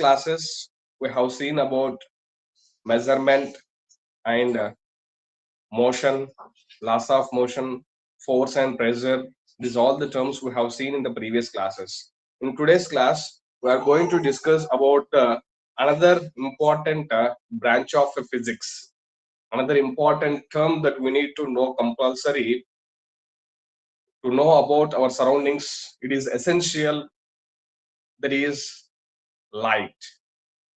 classes, we have seen about measurement and motion, laws of motion, force and pressure. These all the terms we have seen in the previous classes. In today's class, we are going to discuss about another important branch of physics. Another important term that we need to know compulsory to know about our surroundings. It is essential, that is light.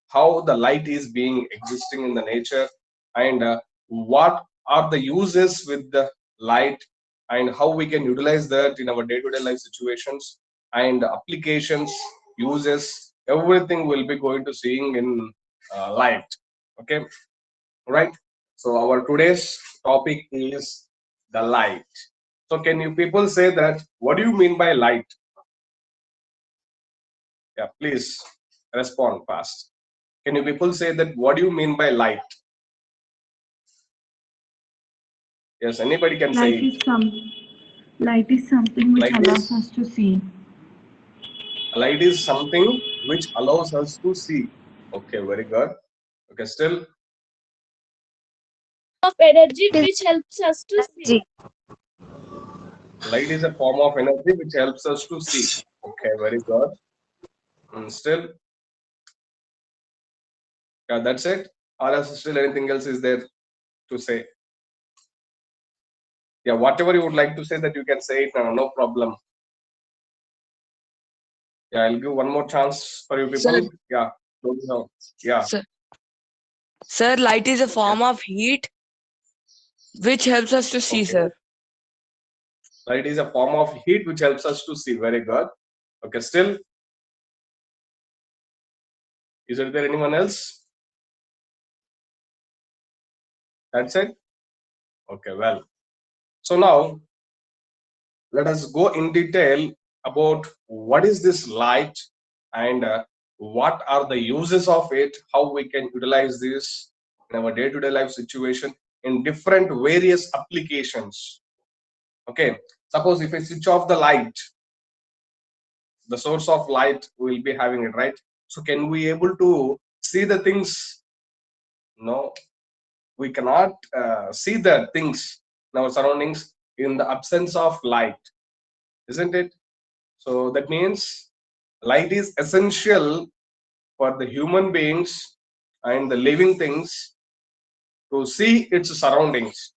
How the light is being existing in the nature, and what are the uses with the light, and how we can utilize that in our day-to-day life situations and applications, uses, everything will be going to seeing in light. Okay, right? So our today's topic is the light. So can you people say that what do you mean by light? Yeah, please respond fast. Can you people say that what do you mean by light? Yes, anybody can say Light it. is light is something which Light allows is us to see. light is something which allows us to see. Okay, very good. Okay, still Of energy which helps us to see. light is a form of energy which helps us to see. Okay, very good. Still, yeah, that's it. Or else still anything else is there to say? Yeah, whatever you would like to say that you can say it now, no problem. Yeah, I'll give one more chance for you Sir, people. Yeah, yeah, sir, sir, light is a yes. form of heat which helps us to see, Okay, sir. light is a form of heat which helps us to see. Very good. Okay, still, is there anyone else? That's it. Okay, well. So now let us go in detail about what is this light, and what are the uses of it, how we can utilize this in our day-to-day life situation in different various applications. Okay, suppose if I switch off the light, the source of light will be having it, right? So can we able to see the things? No, we cannot see the things in our surroundings in the absence of light, isn't it? So that means light is essential for the human beings and the living things to see its surroundings,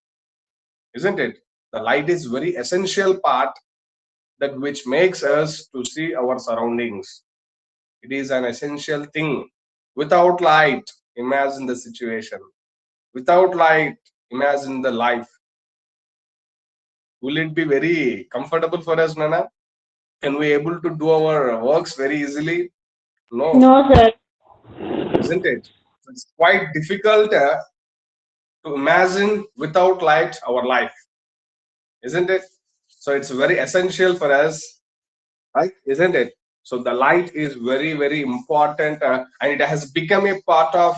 isn't it? The light is very essential part that which makes us to see our surroundings. It is an essential thing. Without light, imagine the situation. Without light, imagine the life. Will it be very comfortable for us, Nana? Can we able to do our works very easily? No, No, sir. isn't it? It's quite difficult to imagine without light our life, isn't it? So it's very essential for us, right? Isn't it? So the light is very, very important, and it has become a part of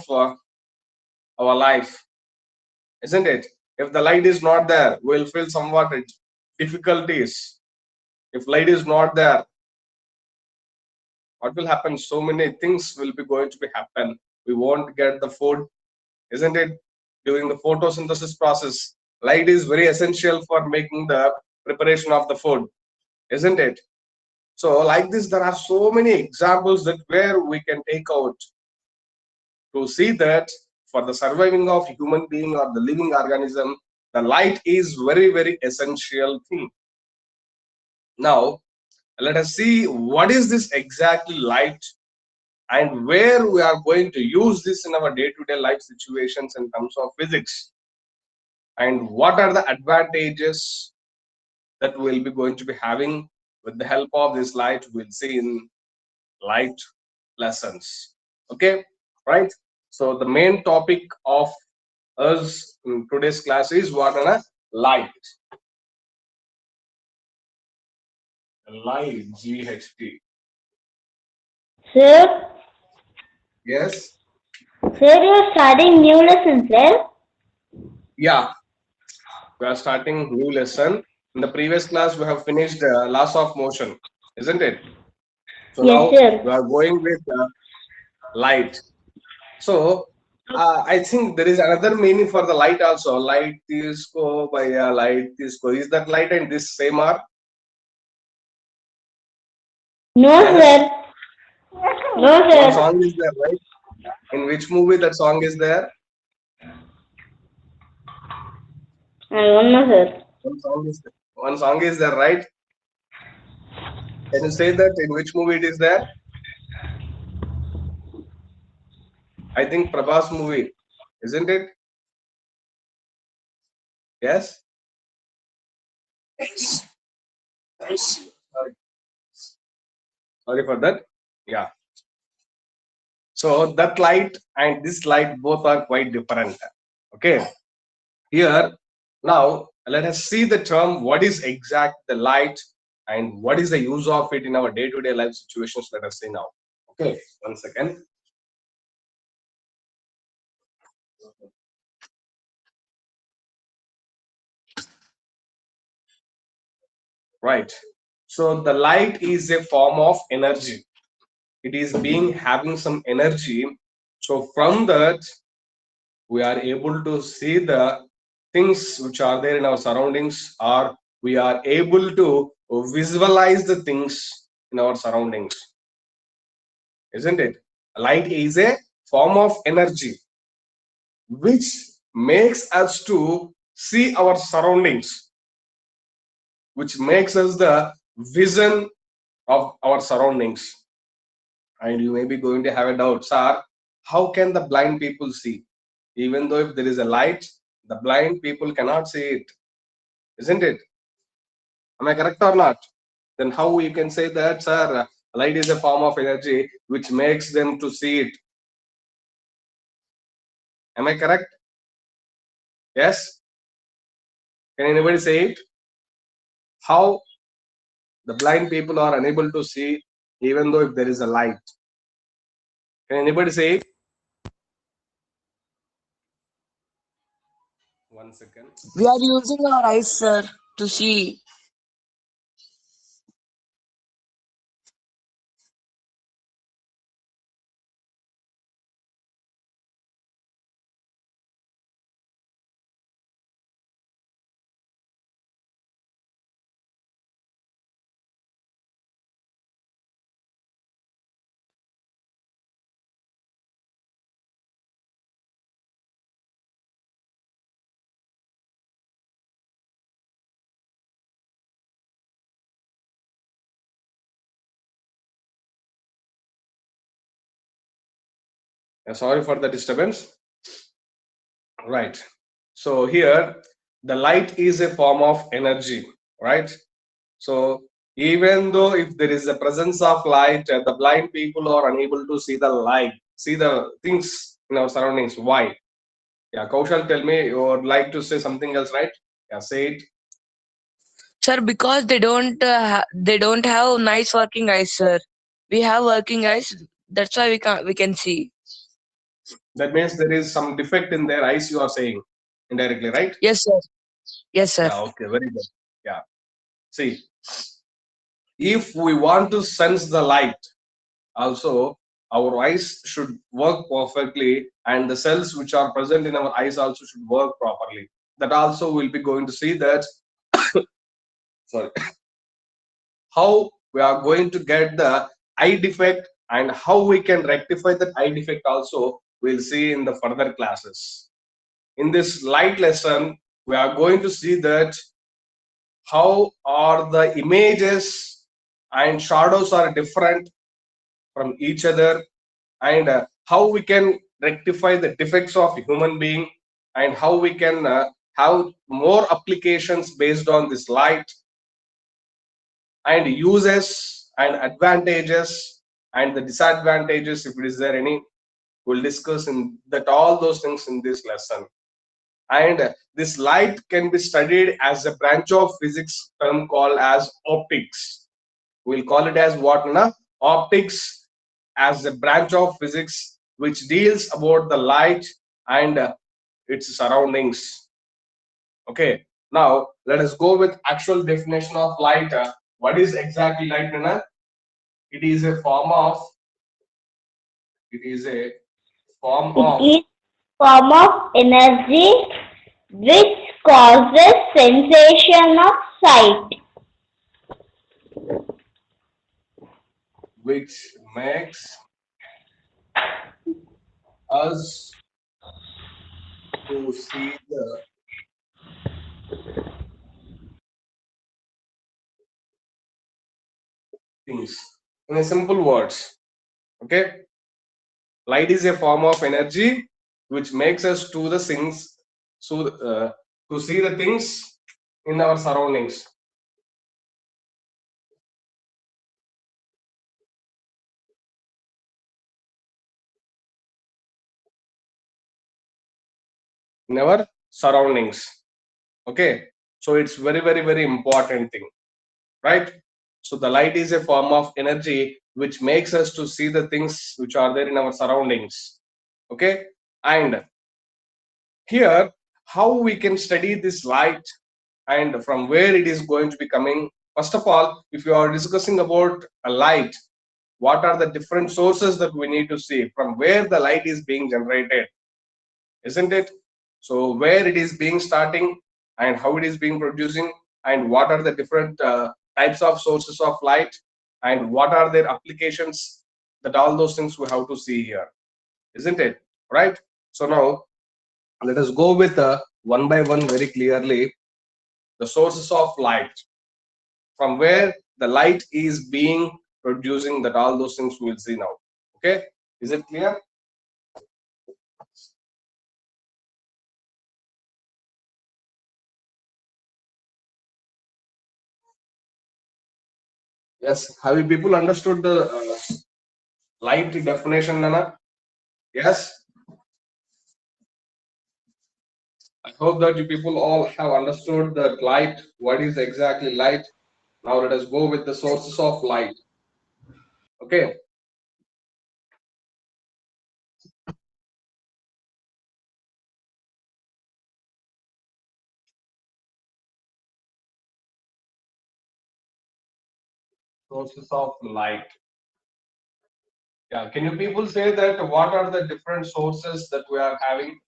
our life, isn't it? If the light is not there, we'll feel somewhat difficulties. If light is not there, what will happen? So many things will be going to be happen. We won't get the food, isn't it? During the photosynthesis process, light is very essential for making the preparation of the food, isn't it? So like this, there are so many examples that where we can take out to see that for the surviving of human being or the living organism, the light is very, very essential thing. Now let us see what is this exactly light, and where we are going to use this in our day-to-day life situations in terms of physics, and what are the advantages that we'll be going to be having with the help of this light. We'll see in light lessons. Okay, right? So the main topic of us in today's class is what? Light. Light, GHT. Sir, Yes. sir, you're starting new lesson, sir. Yeah, we are starting new lesson. In the previous class, we have finished laws of motion, isn't it? So Yes, now sir. we are going with light. So I think there is another meaning for the light also. Light disco by a light disco. Is that light and this same are? No, Yes. sir. No, One sir. song is there, right? In which movie that song is there? I don't know, sir. One song is there, right? Can you say that in which movie it is there? I think Prabhas movie, isn't it? Yes. Sorry, sorry for that. Yeah. So that light and this light both are quite different. Okay. Here now let us see the term. What is exact the light and what is the use of it in our day-to-day life situations? Let us see now. Okay. One second. Right. So the light is a form of energy. It is being having some energy. So from that we are able to see the things which are there in our surroundings, or we are able to visualize the things in our surroundings, isn't it? Light is a form of energy which makes us to see our surroundings, which makes us the vision of our surroundings. And you may be going to have a doubt, sir, how can the blind people see? Even though if there is a light, the blind people cannot see it, isn't it? Am I correct or not? Then how you can say that, sir, light is a form of energy which makes them to see it? Am I correct? Yes? Can anybody say it? How the blind people are unable to see even though if there is a light? Can anybody say it? One second. We are using our eyes, sir, to see. Sorry for the disturbance. Right. So here the light is a form of energy, right? So even though if there is a presence of light, the blind people are unable to see the light, see the things in our surroundings. Why? Yeah, Kaushal, tell me, you would like to say something else, right? Yeah, say it. Sir, because they don't have nice working eyes, sir. We have working eyes. That's why we can see. That means there is some defect in their eyes, you are saying indirectly, right? Yes, sir. Yes, sir. Yeah, okay, very good. Yeah. See, if we want to sense the light, also our eyes should work perfectly, and the cells which are present in our eyes also should work properly. That also will be going to see that, sorry, how we are going to get the eye defect and how we can rectify that eye defect also we'll see in the further classes. In this light lesson we are going to see that how are the images and shadows are different from each other, and how we can rectify the defects of human being, and how we can have more applications based on this light, and uses and advantages and the disadvantages, if it is there any, we'll discuss in that all those things in this lesson. And this light can be studied as a branch of physics term called as optics. We'll call it as what na? Optics, as a branch of physics which deals about the light and its surroundings. Okay, now let us go with actual definition of light. What is exactly light, Nana? It is a form of It is a form It of is form of energy which causes sensation of sight. which makes us to see the things. In a simple words, okay, light is a form of energy which makes us to the things, so to see the things in our surroundings. In our surroundings. Okay, so it's very important thing, right? So the light is a form of energy which makes us to see the things which are there in our surroundings. Okay, and here how we can study this light and from where it is going to be coming. First of all, if you are discussing about a light, what are the different sources that we need to see from where the light is being generated, isn't it? So where it is being starting and how it is being producing, and what are the different types of sources of light, and what are their applications, that all those things we have to see here, isn't it? Right. So now let us go with one by one very clearly the sources of light, from where the light is being producing, that all those things we will see now. Okay, is it clear? Yes, have you people understood the light definition, Nana? Yes, I hope that you people all have understood that light, what is exactly light. Now let us go with the sources of light. Okay, sources of light. Yeah, can you people say that what are the different sources that we are having?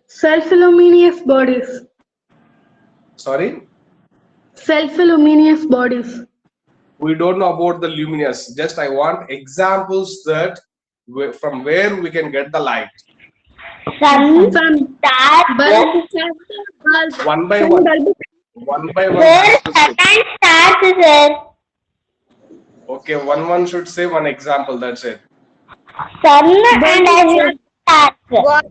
Self-luminous bodies. Sorry, Self-luminous bodies. we don't know about the luminous. Just I want examples that from where we can get the light. Sun, Sun. stars, Bulb. One by Sun one. bulb. One by one sir, has to sun say. and stars, sir. Okay, one should say one example. That's it. Sun and as well as stars.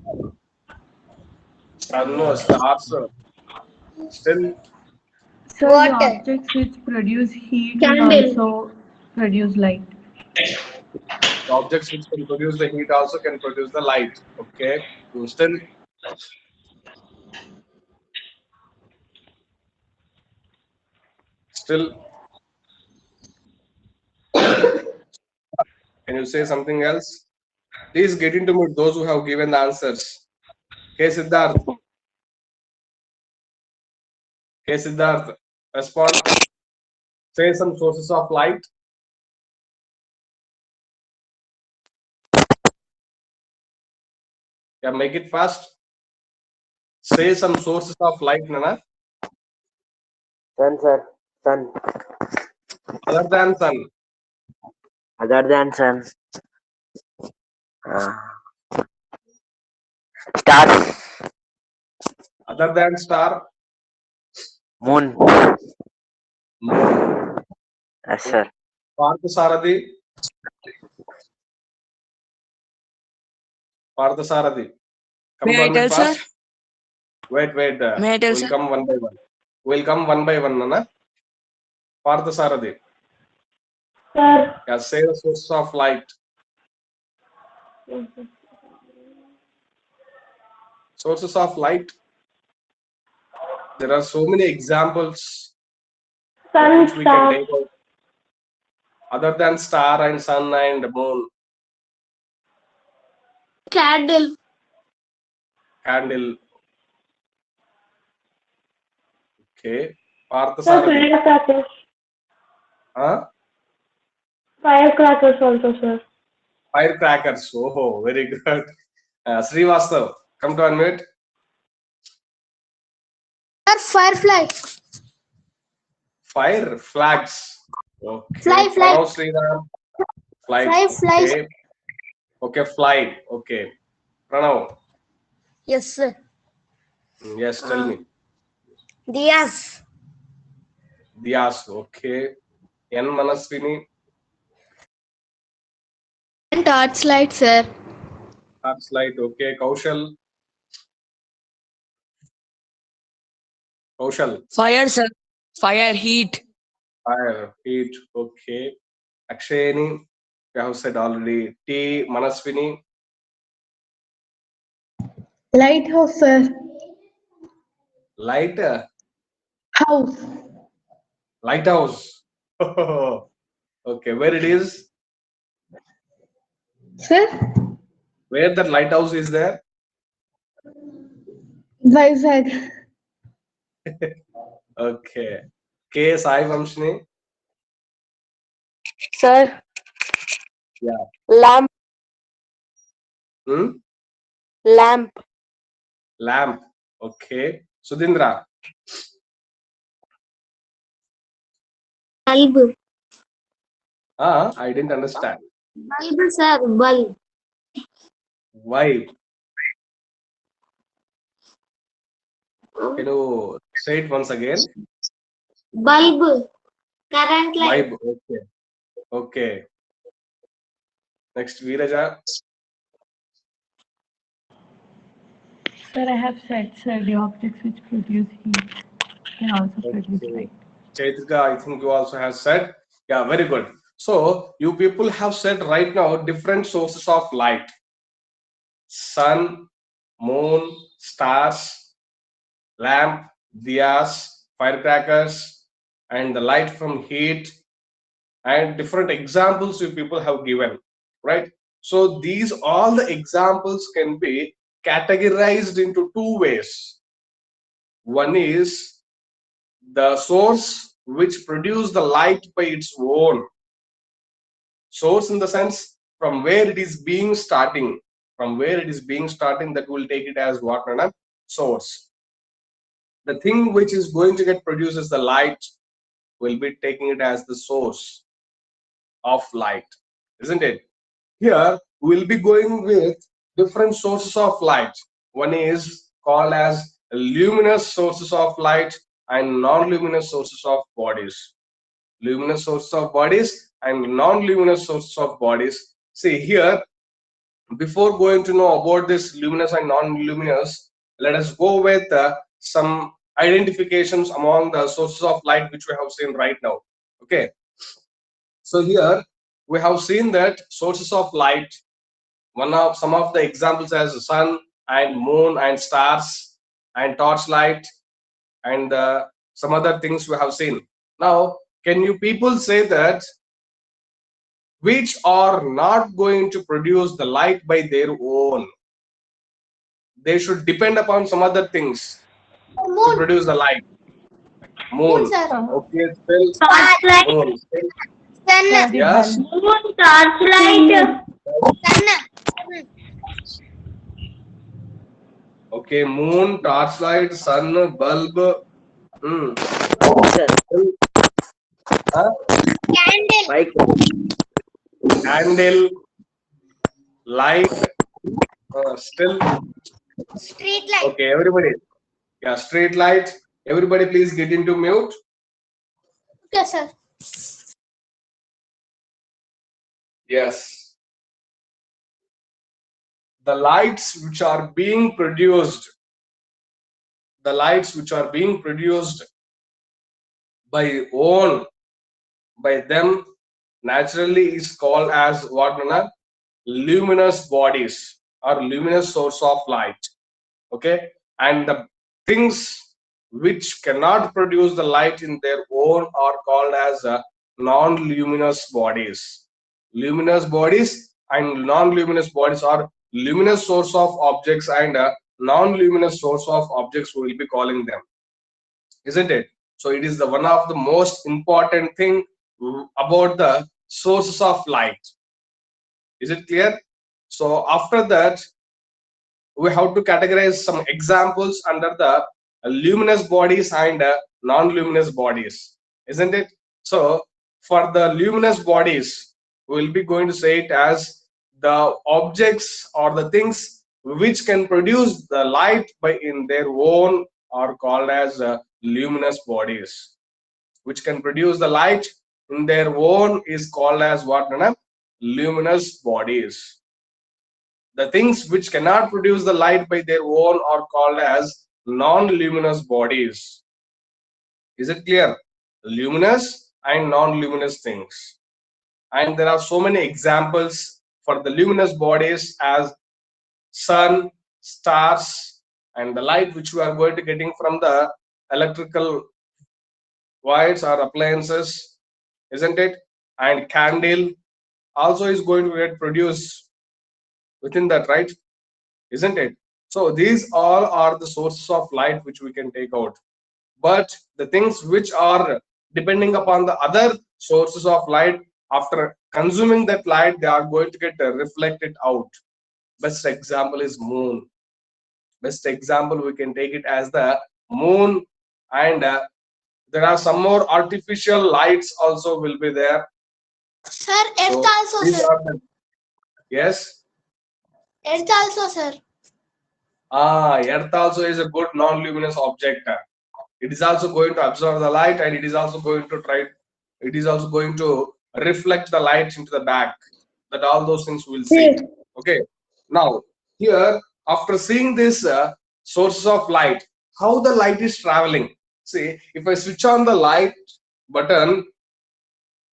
Sun or stars. Still, So the objects which produce heat will also produce light. the objects which can produce the heat also can produce the light. Okay. Still, still, can you say something else? Please get into me those who have given the answers. Okay, Siddharth. Okay, Siddharth. Respond. Say some sources of light. Yeah, make it fast. Say some sources of light, Nana. Sun, sir. Sun. Other than sun. Other than sun. Uh, stars. Other than star. Moon. Moon. Yes, sir. Parthasarathi. Parthasarathi. Come May to I unmute tell, sir? fast. Wait. May I tell, We'll sir? come one by one. We'll come one by one, Nana. Parthasarathi. Sir, Yeah, say the sources of light. Sources of light. There are so many examples sun, which we can stars, take out. Other than star and sun and moon. Candle. Candle. Okay. sir, Parthasarathi. firecrackers. Huh? Firecrackers also, sir. Firecrackers. Oh, very good. Srivastav, come to unmute. Sir, firefly. Fire flags. Okay. Fly, fly. Pranav Sriram. Flight. Fly, fly. Okay. Okay. Flight. Okay. Pranav. Yes, sir. Yes. Tell me. Diaz. Dias. Okay. N Manaswini. And torchlight, sir. Light. Okay. Kaushal. Kaushal. Fire, sir. Fire, heat. Fire. Heat. Okay. Akshayani. I have said already. T Manaswini. Lighthouse, sir. Light. House. Lighthouse. Okay. Where it is? Sir. Where that lighthouse is there? Vizag. Okay. K Sai Vamshini. Sir. Yeah. Lamp. Hmm? Lamp. Lamp. Okay. Sudindra. Bulb. I didn't understand. Bulb, sir. Bulb. Vibe. Can you say it once again? Bulb. Current light. Vibe. Okay. Okay. Next, Veeraja. Sir, I have said, sir, the objects which produce heat can also produce Okay. light. Chaitika, I think you also have said. Yeah, very good. So, you people have said right now different sources of light. Sun, moon, stars, lamp, diyas, firecrackers, and the light from heat, and different examples you people have given, right? So these all the examples can be categorized into two ways. One is the source which produce the light by its own. Source in the sense from where it is being starting, that will take it as what, Nana? Source. The thing which is going to get produces the light will be taking it as the source of light, isn't it? Here we'll be going with different sources of light. One is called as luminous sources of light and non-luminous sources of bodies. Luminous sources of bodies and non-luminous sources of bodies. See here, before going to know about this luminous and non-luminous, let us go with some identifications among the sources of light which we have seen right now. Okay, so here we have seen that sources of light, some of the examples as sun and moon and stars and torchlight and some other things we have seen. Now, can you people say that which are not going to produce the light by their own? They should depend upon some other things to Moon. produce the light. Moon, Moon. sir. Okay, still Torchlight. moon. Sun. Sir, the Yes. bulb. Moon. Torchlight. Sun. Okay, moon, torchlight, sun, bulb. Hmm. Sir. Huh? Candle. Bike. Candle, light, still. Street light. Okay, everybody. Yeah, street light. Everybody, please get into mute. Okay, sir. Yes. The lights which are being produced, by them naturally is called as what, Nana? Luminous bodies or luminous source of light. Okay, and the things which cannot produce the light in their own are called as non-luminous bodies. Luminous bodies and non-luminous bodies are luminous source of objects and non-luminous source of objects we will be calling them, isn't it? So it is the one of the most important thing about the sources of light. Is it clear? So after that, we have to categorize some examples under the luminous bodies and non-luminous bodies, isn't it? So for the luminous bodies, we will be going to say it as the objects or the things which can produce the light by in their own are called as luminous bodies. Which can produce the light in their own is called as what, Nana? Luminous bodies. The things which cannot produce the light by their own are called as non-luminous bodies. Is it clear? Luminous and non-luminous things. And there are so many examples for the luminous bodies as sun, stars, and the light which we are going to getting from the electrical wires or appliances, isn't it? And candle also is going to get produced within that, right? Isn't it? So these all are the sources of light which we can take out. But the things which are depending upon the other sources of light, after consuming that light, they are going to get reflected out. Best example is moon. Best example we can take it as the moon, and there are some more artificial lights also will be there. Sir, Earth So also, these sir. are the, yes. Earth also, sir. Earth also is a good non-luminous object. It is also going to absorb the light, and it is also going to try. It is also going to reflect the light into the back. That all those things we'll see. Okay. Now here, after seeing this sources of light, how the light is traveling. See, if I switch on the light button,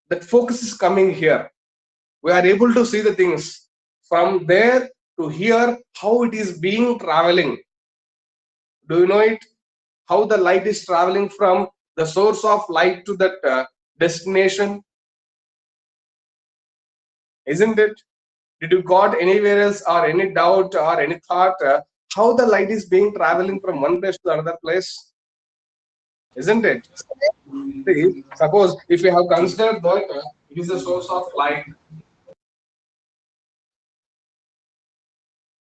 that focus is coming here. We are able to see the things from there to here, how it is being traveling. Do you know it? How the light is traveling from the source of light to that destination, isn't it? Did you got anywhere else or any doubt or any thought how the light is being traveling from one place to another place, isn't it? See, suppose if you have considered that it is the source of light,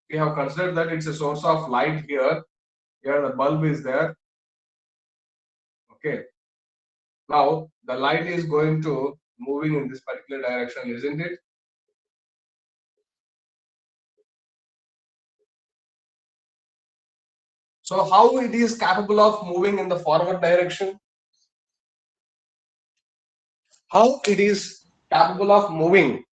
we have considered that it's a source of light here. Here the bulb is there. Okay. Now the light is going to moving in this particular direction, isn't it? So how it is capable of moving in the forward direction? How it is capable of moving?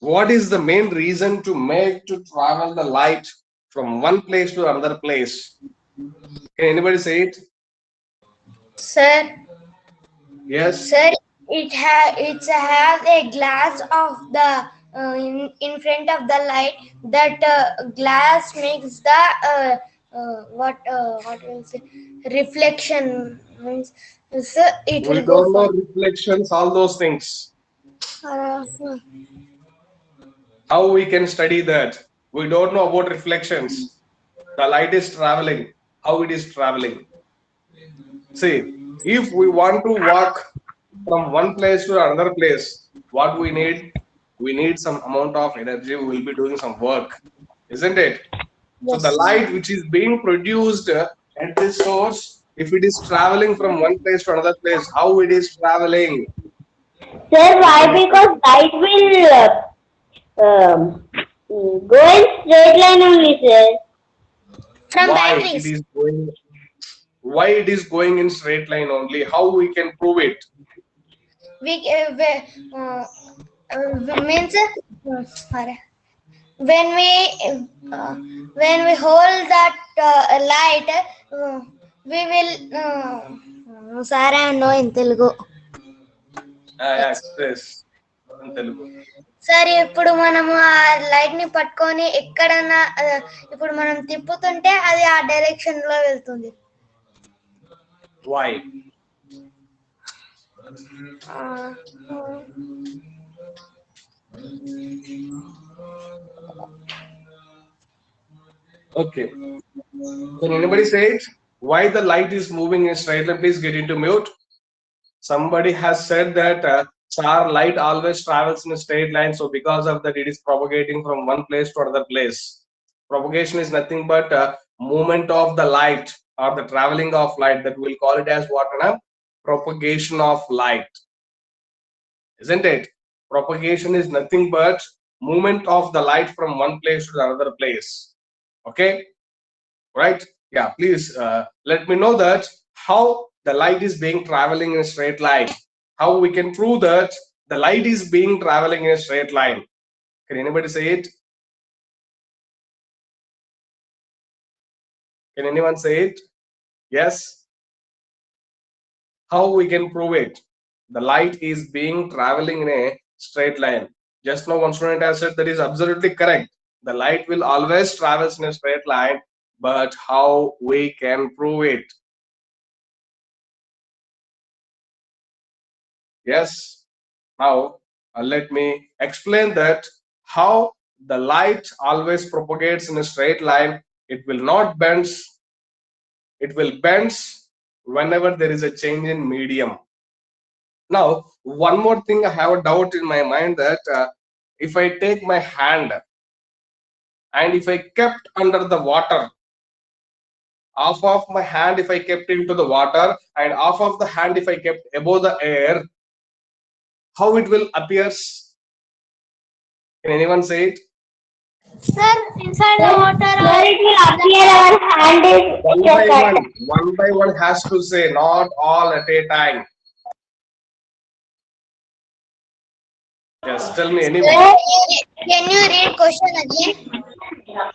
What is the main reason to make to travel the light from one place to another place? Can anybody say it? Sir, Yes. sir, it has a glass of the in front of the light. That glass makes the what will say reflection means. So it We will go don't know for. reflections, all those things. Uh, How we can study that? We don't know about reflections. The light is traveling. How it is traveling? See, if we want to walk from one place to another place, what we need? We need some amount of energy. We will be doing some work, isn't it? So the yes. light which is being produced at this source, if it is traveling from one place to another place, how it is traveling? Sir, why? Because light will go in straight line only, sir. From Why it batteries. is going? Why it is going in straight line only? How we can prove it? We means sorry. when we uh, when we hold that light, we will. Sorry, I know in Telugu. Express in Telugu. సరే ఇప్పుడు మనము ఆ light ని పట్టుకొని ఎక్కడన్నా ఇప్పుడు మనం తిప్పుతుంటే అది ఆ డైరెక్షన్ లో వెళ్తుంది. Why? Okay. Can anybody say it? Why the light is moving in straight line? Please get into mute. Somebody has said that Star light always travels in a straight line, so because of that, it is propagating from one place to another place. Propagation is nothing but movement of the light or the traveling of light. That we'll call it as what? Propagation of light, isn't it? Propagation is nothing but movement of the light from one place to another place. Okay, right? Yeah, please let me know that how the light is being traveling in a straight line. How we can prove that the light is being traveling in a straight line? Can anybody say it? Can anyone say it? Yes. How we can prove it? The light is being traveling in a straight line. Just now one student has said that is absolutely correct. The light will always travels in a straight line, but how we can prove it? Yes. Now let me explain that how the light always propagates in a straight line. It will not bend. It will bend whenever there is a change in medium. Now, one more thing, I have a doubt in my mind that if I take my hand and if I kept under the water, half of my hand if I kept into the water and half of the hand if I kept above the air, how it will appears? Can anyone say it? Sir, inside the water, sir, it will appear our hand is One by one has to say, not all at a time. Yes, tell me anyone. Sir, can you read question again? Yeah,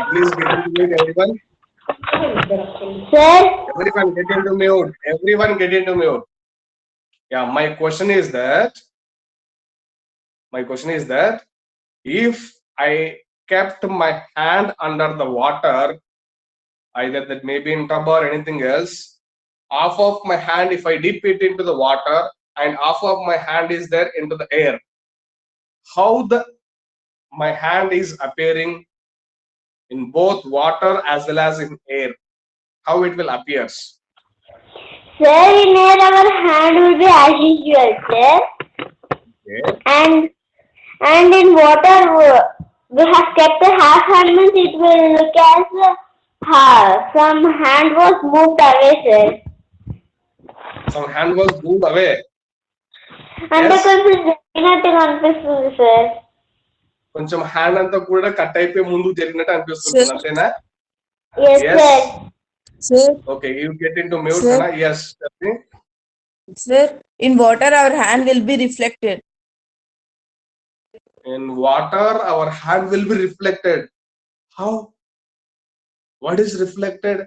please get into mute, everyone. Sir, Everyone get into mute. Everyone get into mute. Yeah, my question is that if I kept my hand under the water, either that may be in tub or anything else, half of my hand if I dip it into the water and half of my hand is there into the air, how my hand is appearing in both water as well as in air, how it will appears? sir, in air our hand will be as usual, sir. Okay. And in water we have kept a half hand means it will look as some hand was moved away, sir. Some hand was moved away. అంటే Yes. కొంచెం జరిగినట్టుగా అనిపిస్తుంది sir. కొంచెం hand అంతా కూడా cut అయిపోయి ముందుకు జరిగినట్టు అనిపిస్తుంది, అంతేనా? Yes, Yes. sir. Sir, Okay, you get into mute, Sir. Sana. Yes. Tell me. sir, in water our hand will be reflected. In water, our hand will be reflected. How? What is reflected?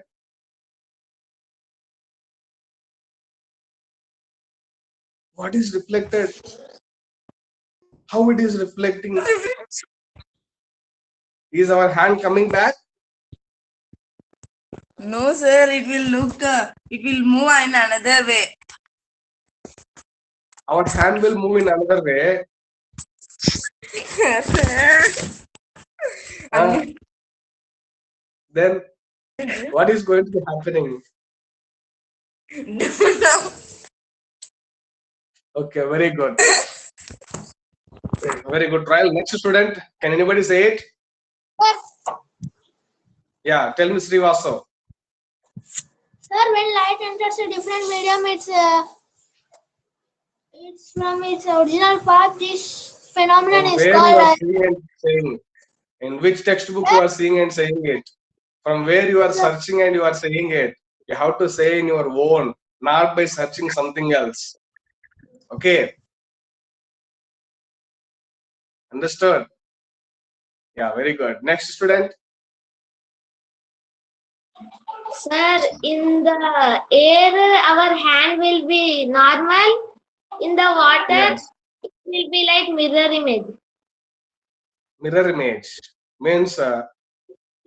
What is reflected? How it is reflecting? Is our hand coming back? No, sir, it will move in another way. Our hand will move in another way. Then what is going to be happening? Okay, very good. Very good trial. Next student, can anybody say it? Yeah, tell me, Srivasav. Sir, when light enters a different medium, it's from its original path. This phenomenon From is where you called are seeing and saying? In which textbook you are seeing and saying it? From where you are searching and you are saying it? You have to say in your own, not by searching something else. Okay. Understood? Yeah, very good. Next student. Sir, in the air, our hand will be normal. In the water, Yes. it will be like mirror image. Mirror image means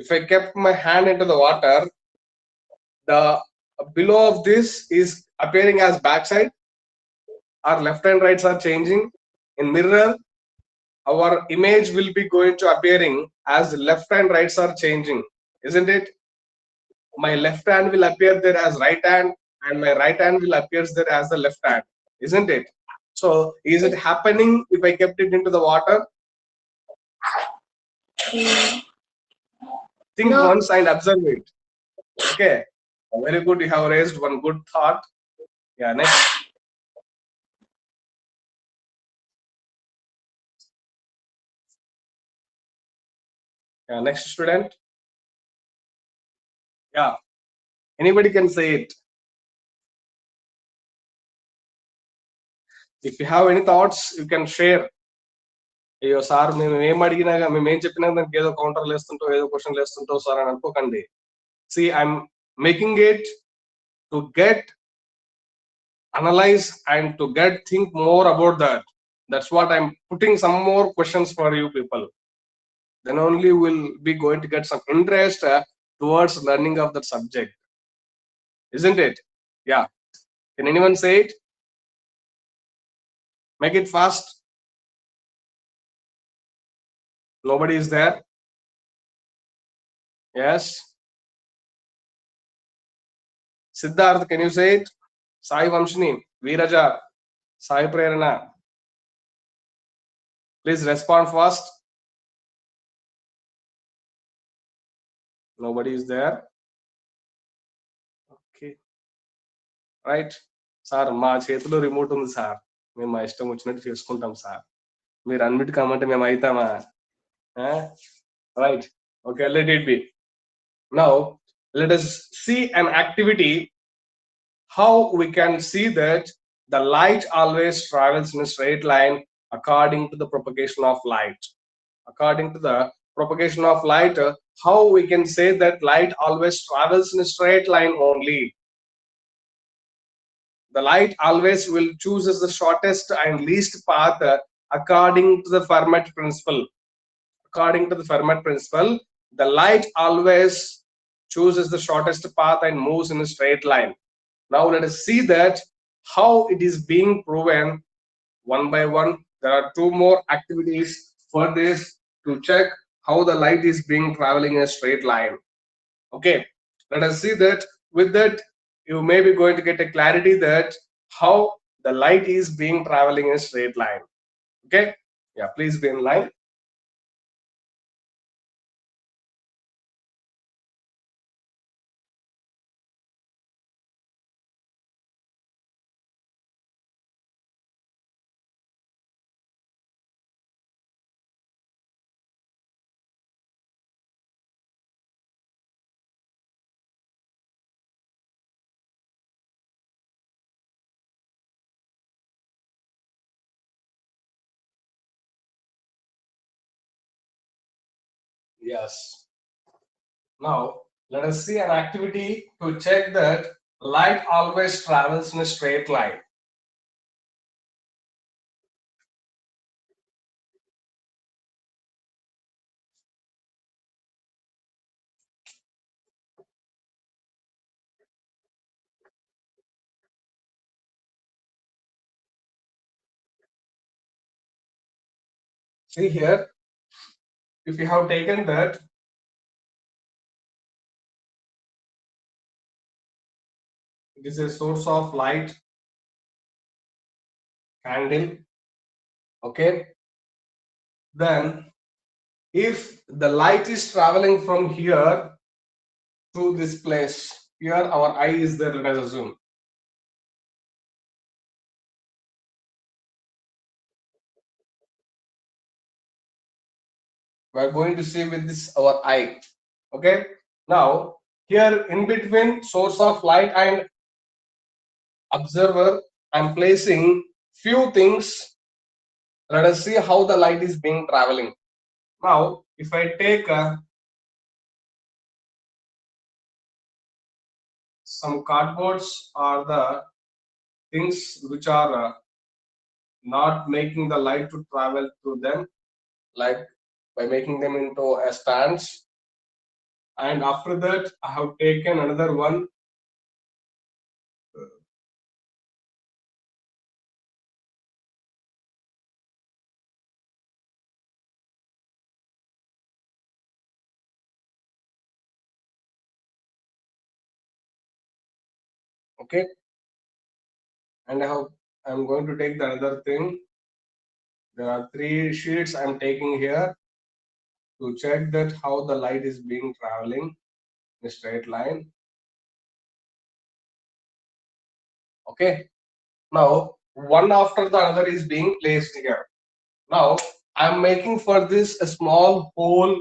if I kept my hand into the water, the below of this is appearing as backside. Our left and rights are changing. In mirror, our image will be going to appearing as left and rights are changing, isn't it? My left hand will appear there as right hand and my right hand will appear there as the left hand, isn't it? So is it happening if I kept it into the water? Think No. once and observe it. Okay. Very good. You have raised one good thought. Yeah. Next. Yeah. Next student. Yeah. Anybody can say it. If you have any thoughts, you can share. అయ్యో sir మేము ఏం అడిగినా మేము ఏం చెప్పినా దానికి ఏదో కౌంటర్లు వేస్తుంటో ఏదో క్వశ్చన్లు వేస్తుంటో సార్ అని అనుకోకండి. See, I'm making it to get analyze and to get think more about that. That's what I'm putting some more questions for you people. Then only we'll be going to get some interest towards learning of that subject, isn't it? Yeah. Can anyone say it? Make it fast. Nobody is there. Yes. Siddharth, can you say it? Sai Vamshini, Veeraja, Sai Prerana. Please respond fast. Nobody is there. Okay. Right. Sir మా చేతిలో remote ఉంది sir, మేము మా ఇష్టం వచ్చినట్టు చేసుకుంటాం sir, మీరు అన్నిటి కమ్మంటే మేము అవుతామా? Right. Okay, let it be. Now let us see an activity how we can see that the light always travels in a straight line according to the propagation of light. According to the propagation of light, how we can say that light always travels in a straight line only? The light always will chooses the shortest and least path according to the Fermat principle. According to the Fermat principle, the light always chooses the shortest path and moves in a straight line. Now let us see that how it is being proven one by one. There are two more activities for this to check how the light is being traveling in a straight line. Okay, let us see that. With that, you may be going to get a clarity that how the light is being traveling in a straight line. Okay, yeah, please be in line. Yes. Now let us see an activity to check that light always travels in a straight line. See here, if you have taken that, it is a source of light, candle. Okay, then if the light is traveling from here to this place, here our eye is there, let us assume. We are going to see with this our eye. Okay, now here in between source of light and observer, I'm placing few things. Let us see how the light is being traveling. Now if I take some cardboards or the things which are not making the light to travel through them, like by making them into a stands, and after that I have taken another one. Okay, and I have I'm going to take the other thing. There are 3 sheets I'm taking here to check that how the light is being traveling in a straight line. Okay. Now, one after the other is being placed here. Now, I'm making for this a small hole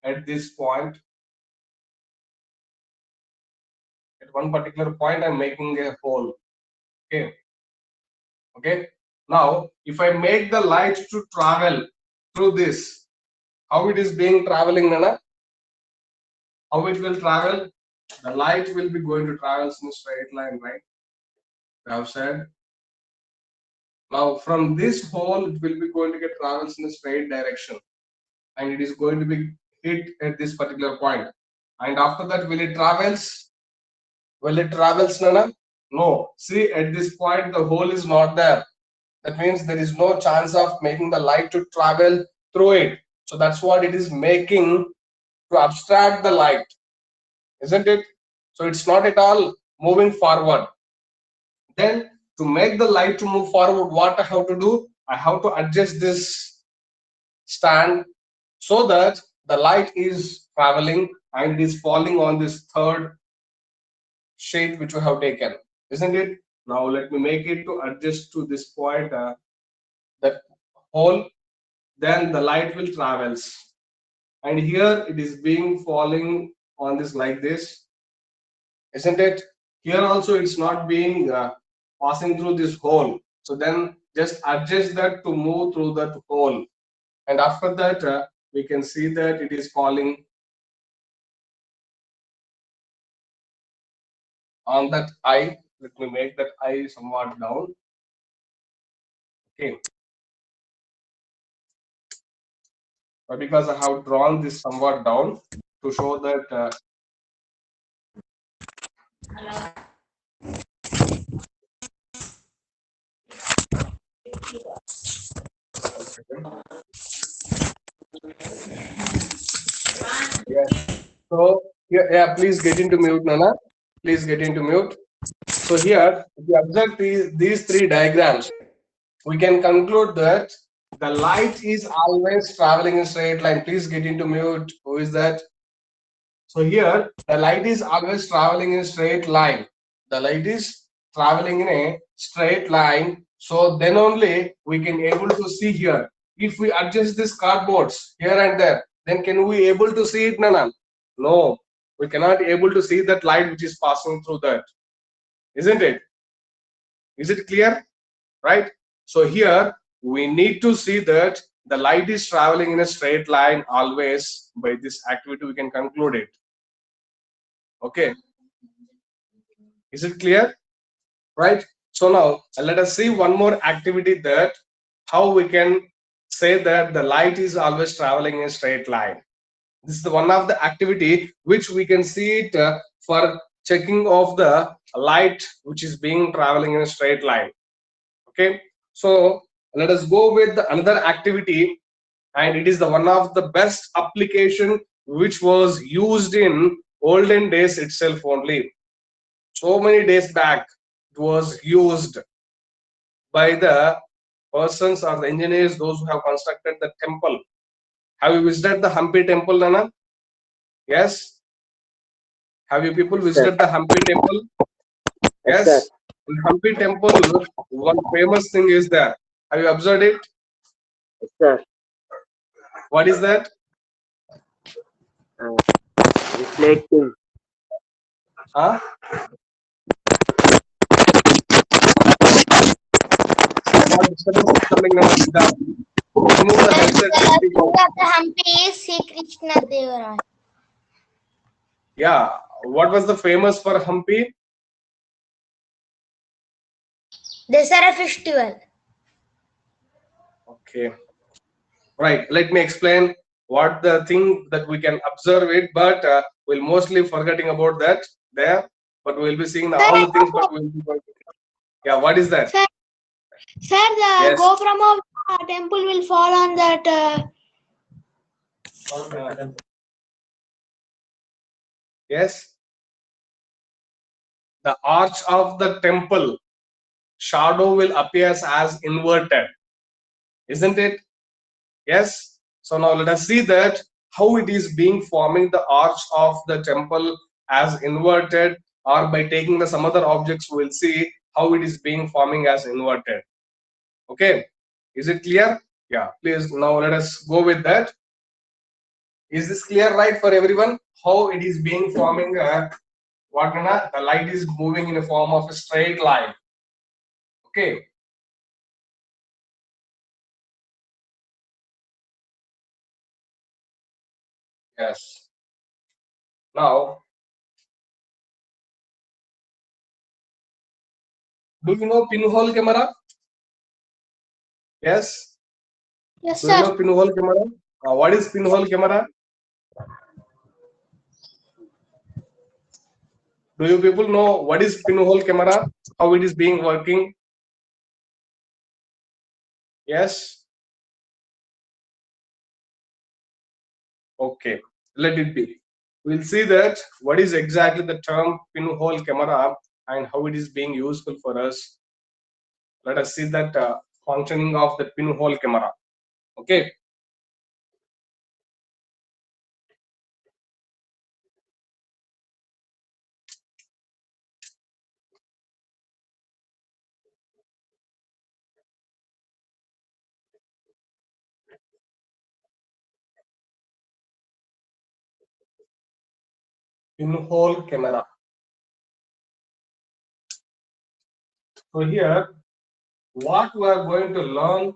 at this point. At one particular point, I'm making a hole. Okay. Okay. Now, if I make the light to travel through this, how it is being traveling, Nana? How it will travel? The light will be going to travel in a straight line, right? I have said. Now, from this hole, it will be going to get travels in a straight direction, and it is going to be hit at this particular point. And after that, will it travels? Will it travels, Nana? No. See, at this point, the hole is not there. That means there is no chance of making the light to travel through it. So that's what it is making to abstract the light, isn't it? So it's not at all moving forward. Then to make the light to move forward, what I have to do? I have to adjust this stand so that the light is traveling and it is falling on this third sheet which we have taken, isn't it? Now let me make it to adjust to this point, that hole. Then the light will travels, and here it is being falling on this like this, isn't it? Here also it's not being passing through this hole. So then just adjust that to move through that hole, and after that we can see that it is falling on that eye. Let me make that eye somewhat down. Okay, but because I have drawn this somewhat down to show that yeah. So yeah, please get into mute, Nana. Please get into mute. So here, if you observe these 3 diagrams, we can conclude that the light is always traveling in straight line. Please get into mute. Who is that? So here, the light is always traveling in a straight line. The light is traveling in a straight line. So then only we can able to see here. If we adjust this cardboards here and there, then can we able to see it, Nana? No, we cannot able to see that light which is passing through that, isn't it? Is it clear? Right? So here we need to see that the light is traveling in a straight line always. By this activity we can conclude it. Okay, is it clear? Right? So now let us see one more activity, that how we can say that the light is always traveling in a straight line. This is the one of the activity which we can see it for checking of the light which is being traveling in a straight line. Okay, so let us go with the another activity, and it is the one of the best application which was used in olden days itself only. So many days back it was used by the persons or the engineers, those who have constructed the temple. Have you visited the Hampi temple, Nana? Yes. Have you people Yes, sir. visited the Hampi temple? Yes, sir. Yes. In Hampi temple, one famous thing is there. Have you observed it? Yes, sir. What is that? Uh, reflecting. Huh? What disturbance is coming now? Siddharth? Remove the headset and speak out. The Hampi is Sri Krishna Devaraj. Yeah. What was the famous for Hampi? Dasara festival. Okay. Right. Let me explain what the thing that we can observe it, but we'll mostly forgetting about that there. But we'll be seeing all the things, but we'll be going to. Yeah. What is that? Sir, the Yes. Gopram of the temple will fall on that. Yes. The arch of the temple. shadow will appear as inverted, isn't it? Yes. So now let us see that how it is being forming the arch of the temple as inverted, or by taking the some other objects we will see how it is being forming as inverted. Okay, is it clear? Yeah, please now let us go with that. Is this clear, right, for everyone? How it is being forming what the light is moving in a form of a straight line. Okay. Yes. Now, do you know pinhole camera? Yes. Yes, Do you sir. know pinhole camera? What is pinhole camera? Do you people know what is pinhole camera? How it is being working? Yes. Okay. Let it be. We'll see that what is exactly the term pinhole camera and how it is being useful for us. Let us see that functioning of the pinhole camera. Okay. Pinhole camera. So here, what we are going to learn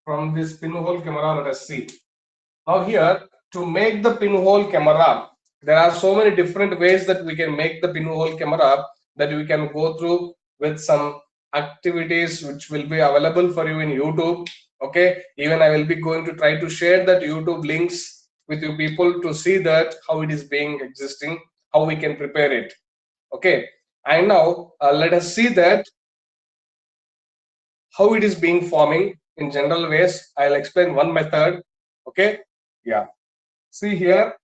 from this pinhole camera, let us see. Now here, to make the pinhole camera, there are so many different ways that we can make the pinhole camera that we can go through with some activities which will be available for you in YouTube. Okay, even I will be going to try to share that YouTube links with you people to see that how it is being existing, how we can prepare it. Okay, and now let us see that how it is being forming in general ways. I'll explain one method. Okay, yeah. See here,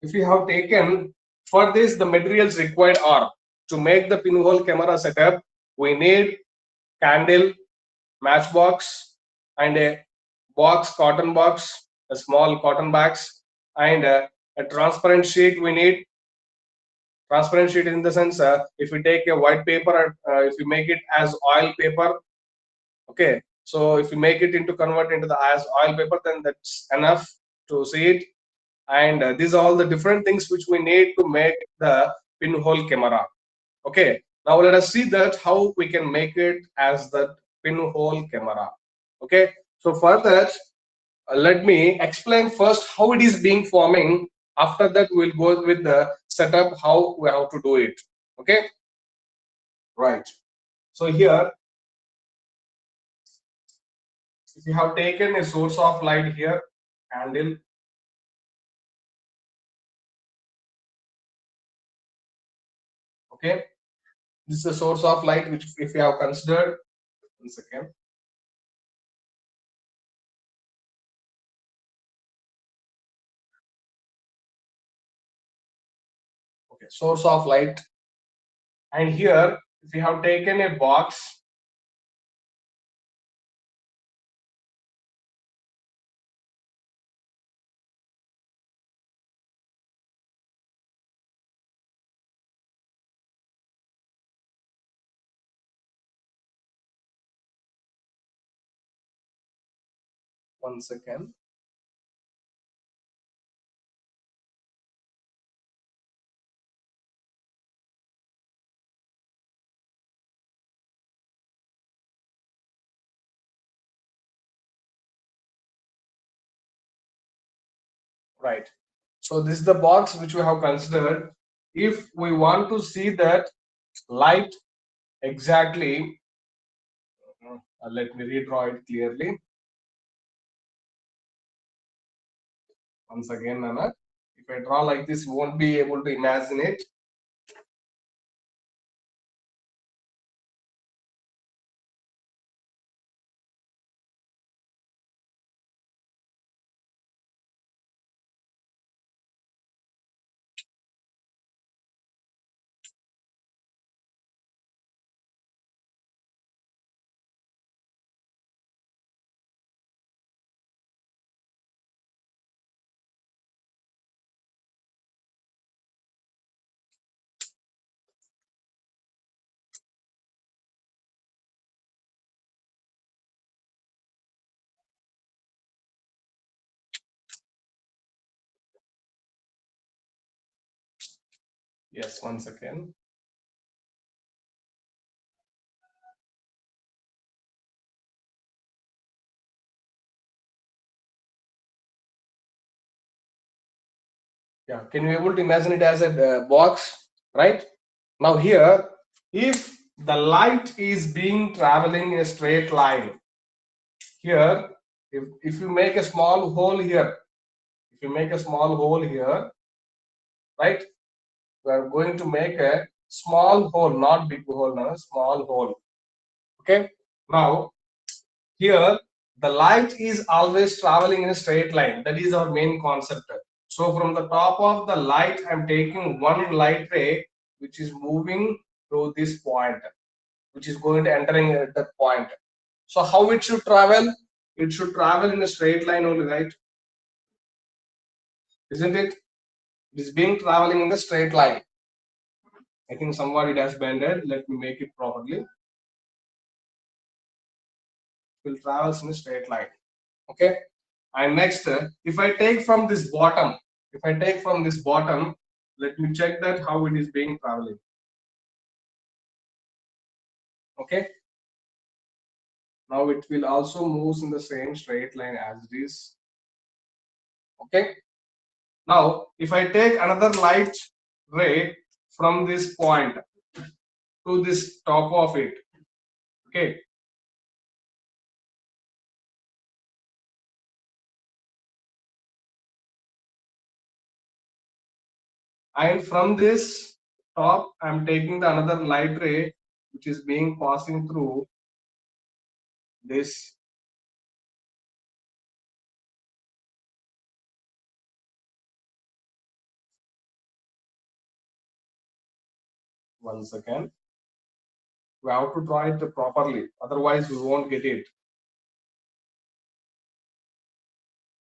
if you have taken for this, the materials required are to make the pinhole camera setup, we need candle, matchbox, and a box, cotton box, a small cotton box, and a transparent sheet. We need transparent sheet in the sense if you take a white paper, if you make it as oil paper, okay. So if you make it into convert into the as oil paper, then that's enough to see it. And these are all the different things which we need to make the pinhole camera. Okay, now let us see that how we can make it as the pinhole camera. Okay, so for that, let me explain first how it is being forming. After that, we'll go with the setup how we have to do it. Okay, right. So here, if you have taken a source of light here, candle. Okay, this is a source of light which if you have considered. 1 second. Okay, source of light. And here, if you have taken a box, 1 second. Right. So this is the box which we have considered. If we want to see that light exactly, let me redraw it clearly. Once again, Nana, if I draw like this, you won't be able to imagine it. Yes, one second. Yeah, can you able to imagine it as a box, right? Now here, if the light is being traveling in a straight line, here, if you make a small hole here, if you make a small hole here, right? We are going to make a small hole, not big hole, no, small hole. Okay. Now here, the light is always traveling in a straight line. That is our main concept. So from the top of the light, I'm taking one light ray which is moving to this point, which is going to entering at that point. So how it should travel? It should travel in a straight line only, right? Isn't it? It is being traveling in the straight line. I think somewhat it has bended. Let me make it properly. It will travel in a straight line. Okay. And next, if I take from this bottom, let me check that how it is being traveling. Okay. Now it will also moves in the same straight line as it is. Okay. Now, if I take another light ray from this point to this top of it, okay, and from this top, I'm taking the another light ray which is being passing through this. Once again, we have to draw it properly, otherwise we won't get it.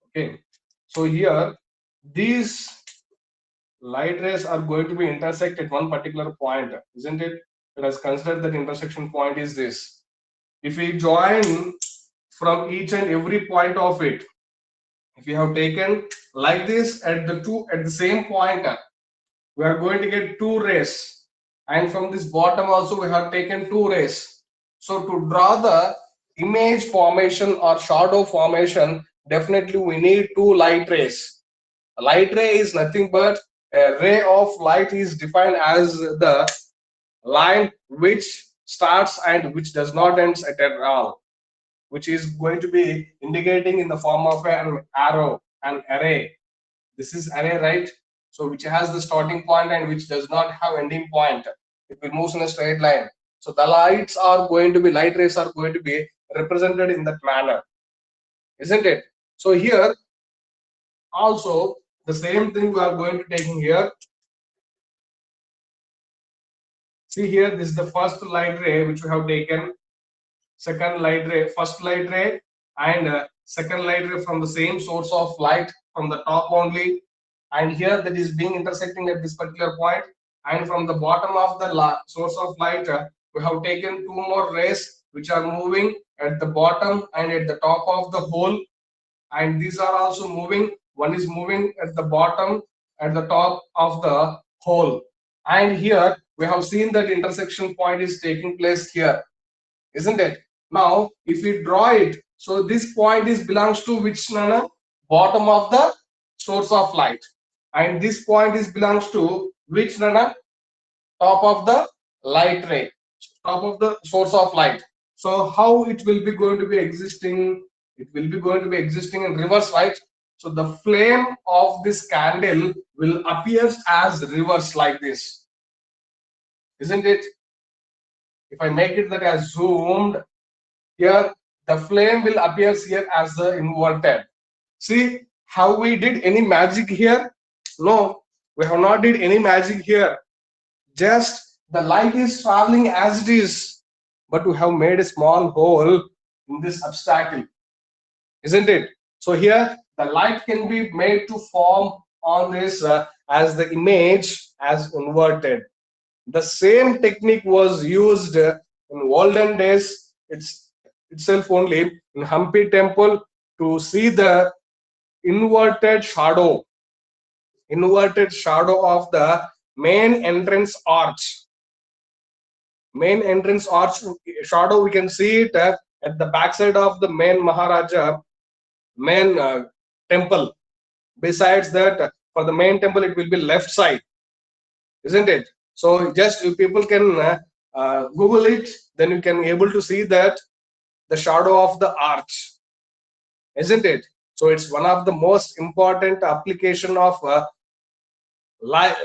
Okay, so here these light rays are going to be intersect at one particular point, isn't it? Let us consider that intersection point is this. If we join from each and every point of it, if we have taken like this at the same point, we are going to get two rays, and from this bottom also we have taken two rays. So to draw the image formation or shadow formation, definitely we need two light rays. A light ray is nothing but a ray of light is defined as the line which starts and which does not end at all, which is going to be indicating in the form of an arrow, an array. This is array, right? So which has the starting point and which does not have ending point. It will move in a straight line. So the light rays are going to be represented in that manner, isn't it? So here also the same thing we are going to take in here. See here, this is the first light ray which we have taken, second light ray, first light ray, and second light ray from the same source of light from the top only, and here that is being intersecting at this particular point, and from the bottom of the source of light, we have taken two more rays which are moving at the bottom and at the top of the hole, and these are also moving. One is moving at the bottom, at the top of the hole, and here we have seen that intersection point is taking place here, isn't it? Now if we draw it, so this point is belongs to which, Nana? Bottom of the source of light, and this point is belongs to which, Nana? Top of the light ray, top of the source of light. So how it will be going to be existing? It will be going to be existing in reverse, right? So the flame of this candle will appear as reverse like this, isn't it? If I make it that as zoomed, here the flame will appear here as the inverted. See how we did any magic here? No, we have not did any magic here. Just the light is traveling as it is, but we have made a small hole in this obstacle, isn't it? So here the light can be made to form on this as the image as inverted. The same technique was used in olden days itself only in Hampi temple to see the inverted shadow of the main entrance arch. Main entrance arch shadow, we can see it at the backside of the main Maharaja main temple. Besides that, for the main temple, it will be left side, isn't it? So just if people can Google it, then you can able to see that the shadow of the arch, isn't it? So it's one of the most important application of light,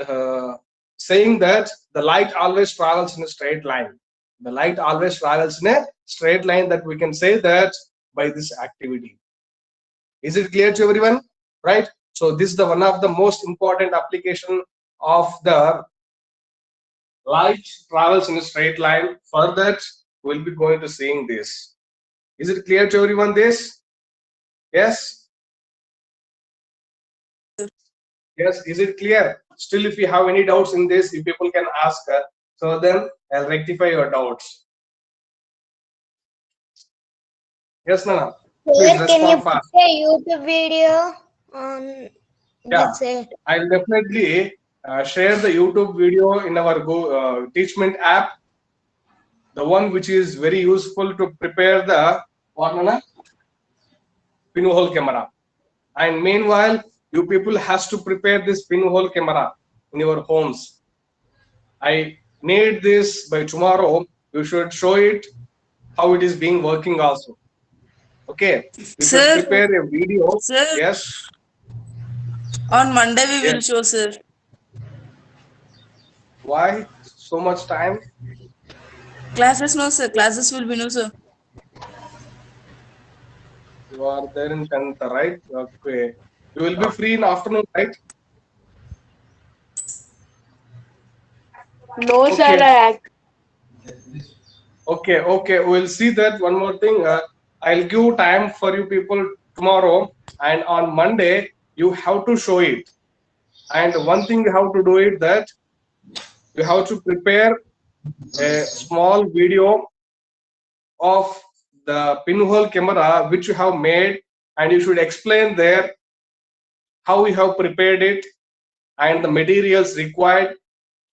saying that the light always travels in a straight line. The light always travels in a straight line, that we can say that by this activity. Is it clear to everyone? Right? So this is the one of the most important application of the light travels in a straight line. For that, we'll be going to seeing this. Is it clear to everyone this? Yes? Yes, is it clear? Still, if you have any doubts in this, if people can ask, so then I'll rectify your doubts. Yes, Nana? Please Sir, can you respond put fast. a YouTube video on Yeah, this? I'll definitely share the YouTube video in our Teachment app, the one which is very useful to prepare the what, Nana? Pinhole camera. And meanwhile, you people has to prepare this pinhole camera in your homes. I need this by tomorrow. You should show it how it is being working also. Okay. You should Sir, prepare a video. sir, Yes. on Monday we will Yes. show, sir. Why so much time? Classes no, sir. Classes will be no, sir. You are there in 10th, right? Okay. You will be free in afternoon, right? No, Okay. Okay, okay. We'll see that. One more thing. I'll give time for you people tomorrow, and on Monday you have to show it. And one thing you have to do it, that you have to prepare a small video of the pinhole camera which you have made, and you should explain there how you have prepared it and the materials required.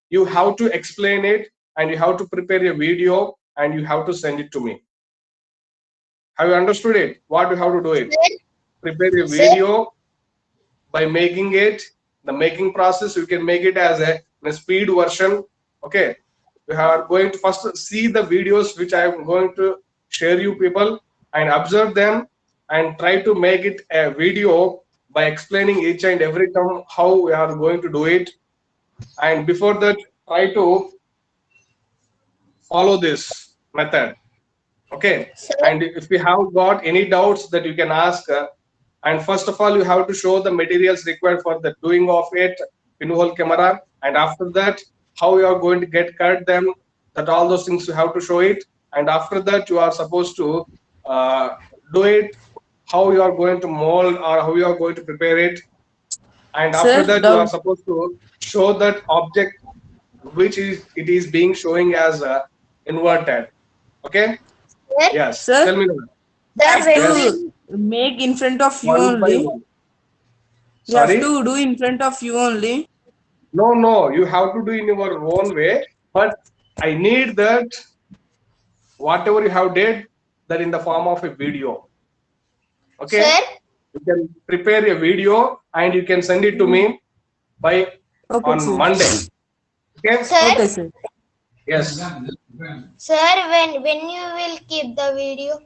You have to explain it, and you have to prepare a video, and you have to send it to me. Have you understood it? What you have to do it? Prepare a video by making it. The making process, you can make it as a speed version. Okay. We are going to first see the videos which I am going to share you people, and observe them, and try to make it a video by explaining each and every term how we are going to do it. And before that, try to follow this method. Okay. Sir, And if you have got any doubts, that you can ask, and first of all, you have to show the materials required for the doing of it, pinhole camera, and after that, how you are going to get cut them, that all those things you have to show it. And after that, you are supposed to do it, how you are going to mold or how you are going to prepare it. And after Sir, that, you are doubt. supposed to show that object which is it is being showing as inverted. Okay. sir, Yes, Sir, tell me now. have when Yes, to make in front of you one by only. one. We have Sorry? to do in front of you only. No, no, you have to do in your own way, but I need that whatever you have did, that in the form of a video. Okay? sir, You can prepare a video and you can send it to me by Okay, on sir. Monday. Okay? Okay, sir, sir. Yes. sir, when you will keep the video?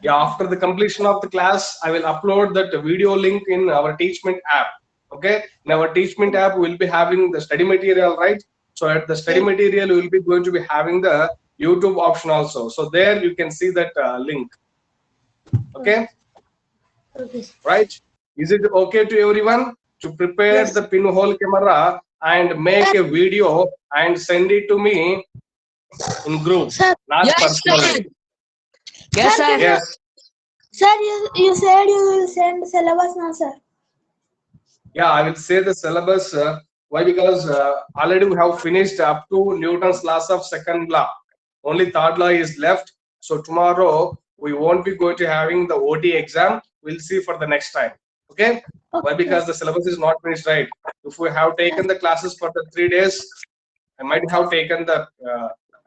Yeah, after the completion of the class, I will upload that video link in our Teachment app. Okay? In our Teachment app, we'll be having the study material, right? So at the study material, we will be going to be having the YouTube option also. So there you can see that link. Okay? Okay. Right? Is it okay to everyone to prepare Yes. the pinhole camera and make a video and send it to me in group, Sir, not Yes, personally? Yes, sir. Yes. sir, you said you will send syllabus now, sir. Yeah, I will say the syllabus. Why? Because already we have finished up to Newton's laws of second law. Only third law is left. So tomorrow we won't be going to having the OT exam. We'll see for the next time. Okay. Why? Because the syllabus is not finished, right? If we have taken the classes for the 3 days, I might have taken the,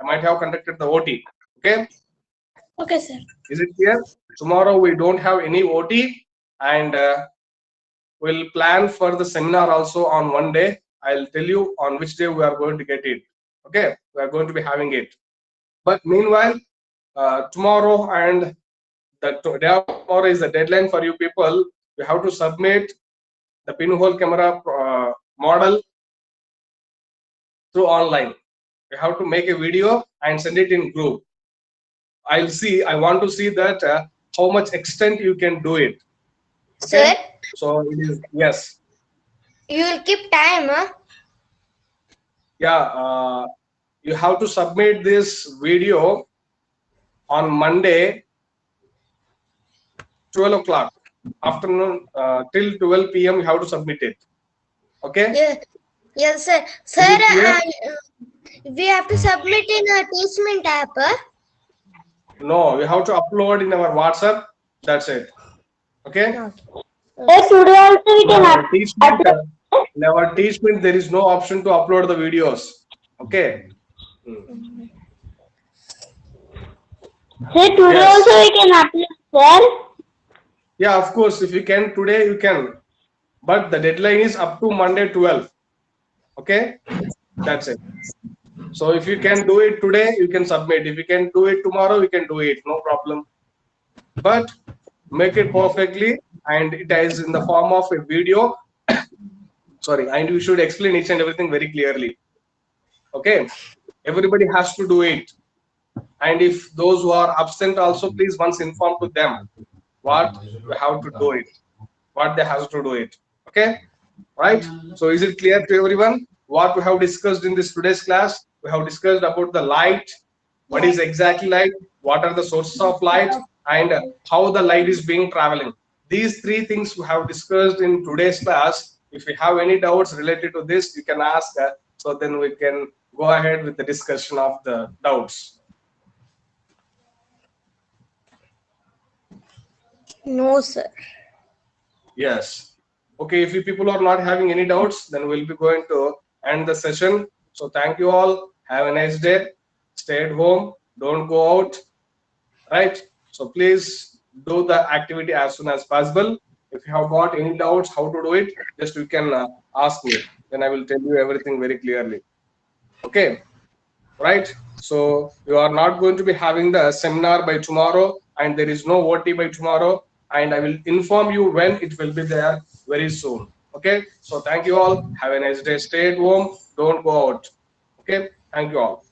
I might have conducted the OT. Okay. Okay, sir. Is it clear? Tomorrow we don't have any OT, and we'll plan for the seminar also on one day. I'll tell you on which day we are going to get it. Okay, we are going to be having it. But meanwhile, tomorrow and the day of tomorrow is the deadline for you people. You have to submit the pinhole camera model through online. You have to make a video and send it in group. I want to see that how much extent you can do it. Okay. Sir, So it is, yes. you will keep time, huh? Yeah. You have to submit this video on Monday, 12 o'clock afternoon, till 12 p.m. You have to submit it. Okay. Yeah. Yes, sir. Sir, Is it clear? we have to submit in a Teachment app. Huh? No, you have to upload in our WhatsApp. That's it. Okay. Sir, today also we In can our teachment, in our teachment, there is no option to upload the videos. Okay. Sir, today Yes. also we can upload, sir. Yeah, of course. If you can today, you can. But the deadline is up to Monday 12. Okay. That's it. So if you can do it today, you can submit. If you can do it tomorrow, you can do it. No problem. But make it perfectly, and it is in the form of a video. Sorry, and you should explain each and everything very clearly. Okay. Everybody has to do it. And if those who are absent also, please once inform to them what we have to do it, what they have to do it. Okay. Right. So is it clear to everyone what we have discussed in this today's class? We have discussed about the light, what is exactly light, what are the sources of light, and how the light is being traveling. These three things we have discussed in today's class. If you have any doubts related to this, you can ask, so then we can go ahead with the discussion of the doubts. No, sir. Yes. Okay, if you people are not having any doubts, then we'll be going to end the session. So thank you all. Have a nice day. Stay at home. Don't go out. Right? So please do the activity as soon as possible. If you have got any doubts how to do it, just you can ask me. Then I will tell you everything very clearly. Okay. Right? So you are not going to be having the seminar by tomorrow, and there is no OT by tomorrow, and I will inform you when it will be there very soon. Okay. So thank you all. Have a nice day. Stay at home. Don't go out. Okay. Thank you all.